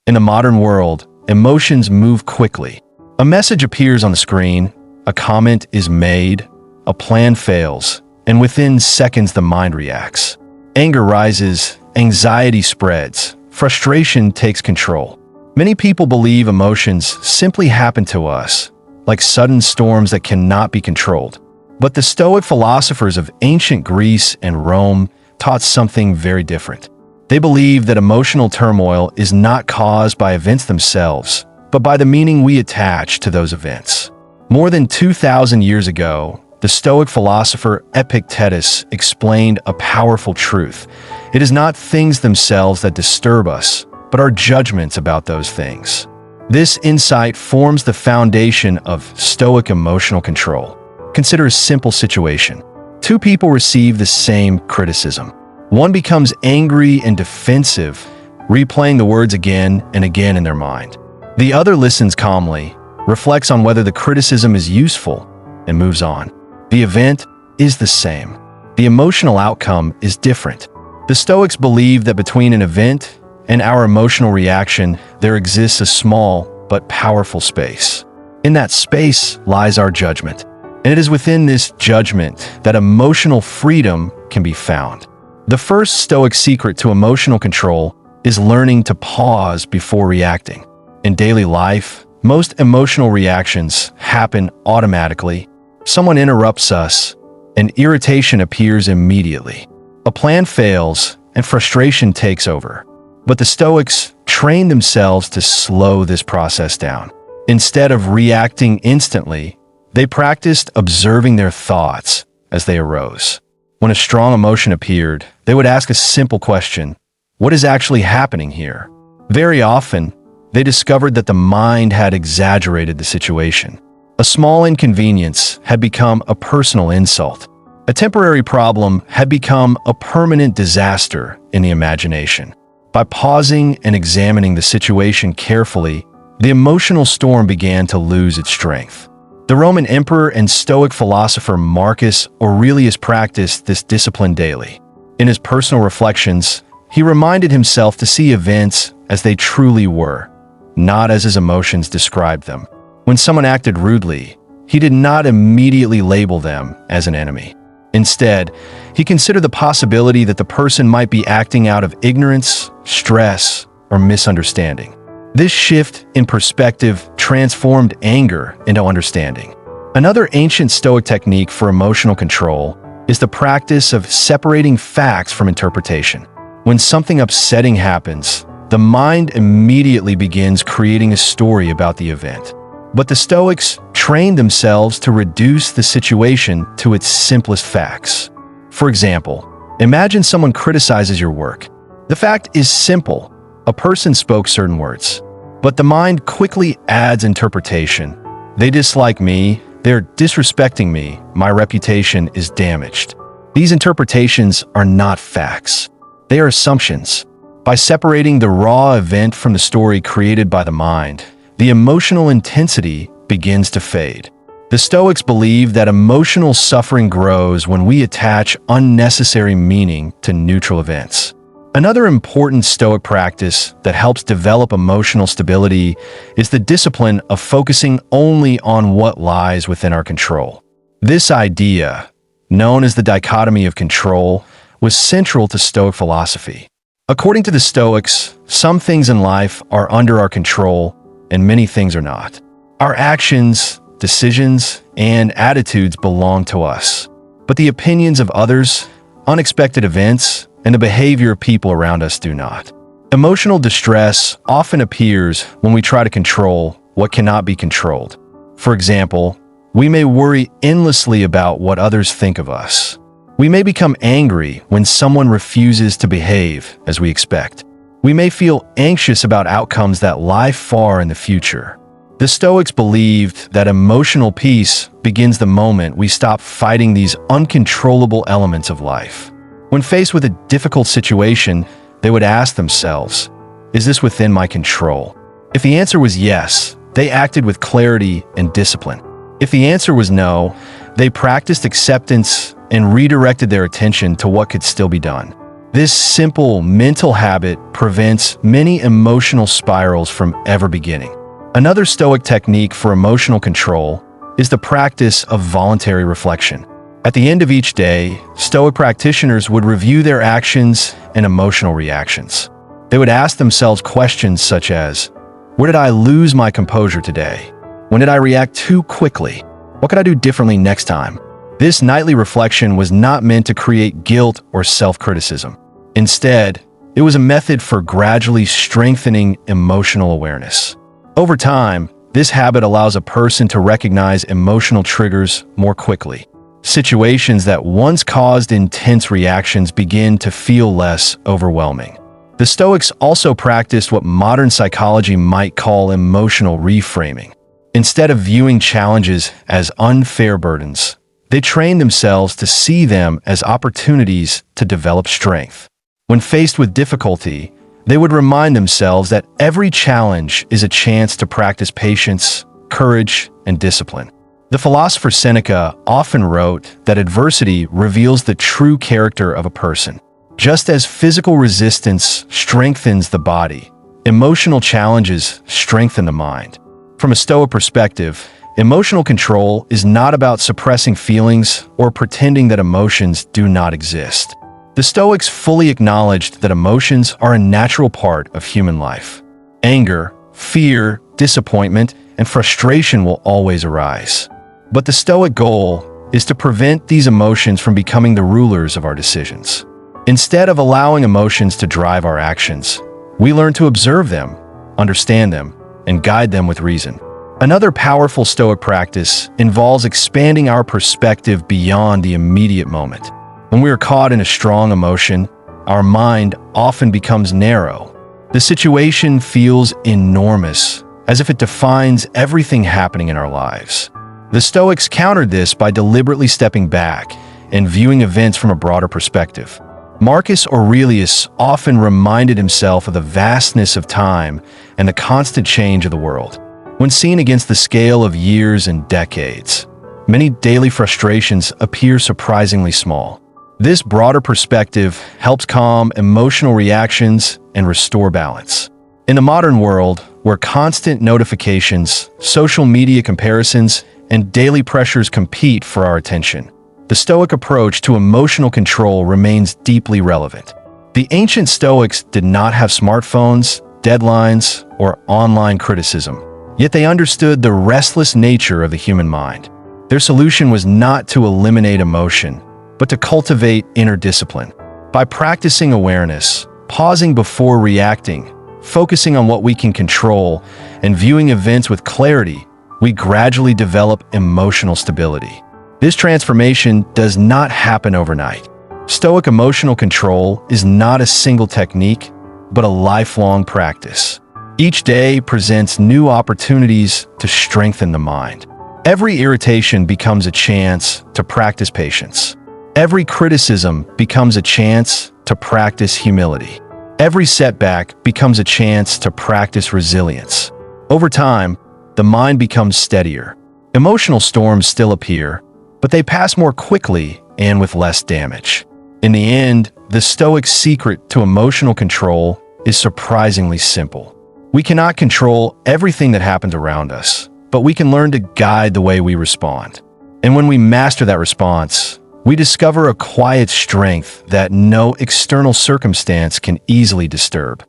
In the modern world, emotions move quickly. A message appears on the screen, a comment is made, a plan fails, and within seconds the mind reacts. Anger rises, anxiety spreads, frustration takes control. Many people believe emotions simply happen to us, like sudden storms that cannot be controlled. But the Stoic philosophers of ancient Greece and Rome taught something very different. They believed that emotional turmoil is not caused by events themselves, but by the meaning we attach to those events. More than 2,000 years ago, the Stoic philosopher Epictetus explained a powerful truth. It is not things themselves that disturb us, but our judgments about those things. This insight forms the foundation of Stoic emotional control. Consider a simple situation. Two people receive the same criticism. One becomes angry and defensive, replaying the words again and again in their mind. The other listens calmly, reflects on whether the criticism is useful, and moves on. The event is the same. The emotional outcome is different. The Stoics believe that between an event and our emotional reaction, there exists a small but powerful space. In that space lies our judgment. And it is within this judgment that emotional freedom can be found. The first Stoic secret to emotional control is learning to pause before reacting. In daily life, most emotional reactions happen automatically. Someone interrupts us, and irritation appears immediately. A plan fails, and frustration takes over. But the Stoics trained themselves to slow this process down. Instead of reacting instantly, they practiced observing their thoughts as they arose. When a strong emotion appeared, they would ask a simple question: what is actually happening here? Very often, they discovered that the mind had exaggerated the situation. A small inconvenience had become a personal insult. A temporary problem had become a permanent disaster in the imagination. By pausing and examining the situation carefully, the emotional storm began to lose its strength. The Roman emperor and Stoic philosopher Marcus Aurelius practiced this discipline daily. In his personal reflections, he reminded himself to see events as they truly were, not as his emotions described them. When someone acted rudely, he did not immediately label them as an enemy. Instead, he considered the possibility that the person might be acting out of ignorance, stress, or misunderstanding. This shift in perspective transformed anger into understanding. Another ancient Stoic technique for emotional control is the practice of separating facts from interpretation. When something upsetting happens, the mind immediately begins creating a story about the event. But the Stoics trained themselves to reduce the situation to its simplest facts. For example, imagine someone criticizes your work. The fact is simple: a person spoke certain words. But the mind quickly adds interpretation. They dislike me, they're disrespecting me, my reputation is damaged. These interpretations are not facts. They are assumptions. By separating the raw event from the story created by the mind, the emotional intensity begins to fade. The Stoics believe that emotional suffering grows when we attach unnecessary meaning to neutral events. Another important Stoic practice that helps develop emotional stability is the discipline of focusing only on what lies within our control. This idea, known as the dichotomy of control, was central to Stoic philosophy. According to the Stoics, some things in life are under our control and many things are not. Our actions, decisions, and attitudes belong to us. But the opinions of others, unexpected events, and the behavior of people around us do not. Emotional distress often appears when we try to control what cannot be controlled. For example, we may worry endlessly about what others think of us. We may become angry when someone refuses to behave as we expect. We may feel anxious about outcomes that lie far in the future. The Stoics believed that emotional peace begins the moment we stop fighting these uncontrollable elements of life. When faced with a difficult situation, they would ask themselves, is this within my control? If the answer was yes, they acted with clarity and discipline. If the answer was no, they practiced acceptance and redirected their attention to what could still be done. This simple mental habit prevents many emotional spirals from ever beginning. Another Stoic technique for emotional control is the practice of voluntary reflection. At the end of each day, Stoic practitioners would review their actions and emotional reactions. They would ask themselves questions such as, where did I lose my composure today? When did I react too quickly? What could I do differently next time? This nightly reflection was not meant to create guilt or self-criticism. Instead, it was a method for gradually strengthening emotional awareness. Over time, this habit allows a person to recognize emotional triggers more quickly. Situations that once caused intense reactions begin to feel less overwhelming. The Stoics also practiced what modern psychology might call emotional reframing. Instead of viewing challenges as unfair burdens, they trained themselves to see them as opportunities to develop strength. When faced with difficulty, they would remind themselves that every challenge is a chance to practice patience, courage, and discipline. The philosopher Seneca often wrote that adversity reveals the true character of a person. Just as physical resistance strengthens the body, emotional challenges strengthen the mind. From a Stoic perspective, emotional control is not about suppressing feelings or pretending that emotions do not exist. The Stoics fully acknowledged that emotions are a natural part of human life. Anger, fear, disappointment, and frustration will always arise. But the Stoic goal is to prevent these emotions from becoming the rulers of our decisions. Instead of allowing emotions to drive our actions, we learn to observe them, understand them, and guide them with reason. Another powerful Stoic practice involves expanding our perspective beyond the immediate moment. When we are caught in a strong emotion, our mind often becomes narrow. The situation feels enormous, as if it defines everything happening in our lives. The Stoics countered this by deliberately stepping back and viewing events from a broader perspective. Marcus Aurelius often reminded himself of the vastness of time and the constant change of the world. When seen against the scale of years and decades, many daily frustrations appear surprisingly small. This broader perspective helps calm emotional reactions and restore balance. In the modern world, where constant notifications, social media comparisons, and daily pressures compete for our attention, the Stoic approach to emotional control remains deeply relevant. The ancient Stoics did not have smartphones, deadlines, or online criticism, yet they understood the restless nature of the human mind. Their solution was not to eliminate emotion, but to cultivate inner discipline. By practicing awareness, pausing before reacting, focusing on what we can control, and viewing events with clarity, we gradually develop emotional stability. This transformation does not happen overnight. Stoic emotional control is not a single technique, but a lifelong practice. Each day presents new opportunities to strengthen the mind. Every irritation becomes a chance to practice patience. Every criticism becomes a chance to practice humility. Every setback becomes a chance to practice resilience. Over time, the mind becomes steadier. Emotional storms still appear, but they pass more quickly and with less damage. In the end, the Stoic secret to emotional control is surprisingly simple. We cannot control everything that happens around us, but we can learn to guide the way we respond. And when we master that response, we discover a quiet strength that no external circumstance can easily disturb.